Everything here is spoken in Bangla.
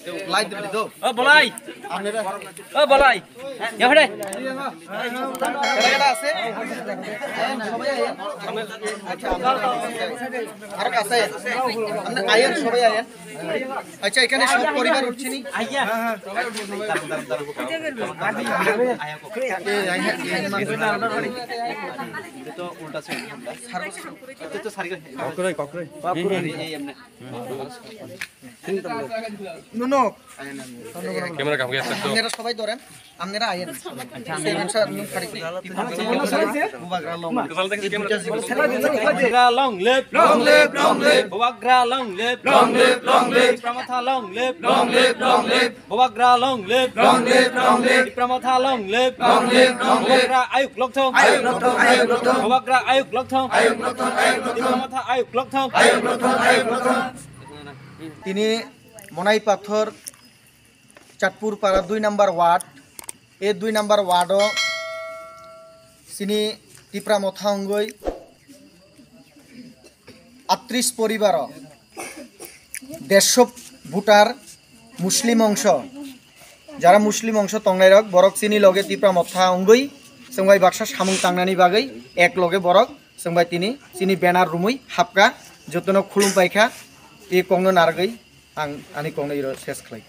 Light dulu tu. Bolai. Bolai. Ya udah. Kira-kira আছে? আচ্ছা আর কাছে আমরা আয়েন সবাই আয়েন আচ্ছা এখানে সব পরিবার উঠছি নি itu udah sih itu tuh sari kokre এই এমনে নুনো ক্যামেরা কাম গেছে তো আপনারা সবাই ধরেন আপনারা আয়েন সেভেন স্যার নুন খাড়ি বুবাগরা long Bubagra long live Bubagra long live Pramotha long live Bubagra long live Pramotha long live Bubagra ayuk lok thong Bubagra ayuk lok thong Pramotha ayuk lok thong তিনি মনাই পাথর চাঁদপুর পাড়া 2 নম্বর ওয়ার্ড এই 2 নম্বর ওয়ার্ডও চিনি টিপ্রা মথা অঙ্গই 38 পরিবার 150 ভোটার মুসলিম অংশ যারা মুসলিম অংশ তংনাইরক বরক চিনি লগে টিপ্রা মথা অঙ্গই সঙ্গাই বাক্সা সামুং তাংনানি বাগৈ এক লগে বরক সঙ্গাই তিনি চিনি ব্যানার রুমুই হাপকা যতন খুলুম পাইখা এই কংনো নারগৈ আং আনি কংনো শেষ খাই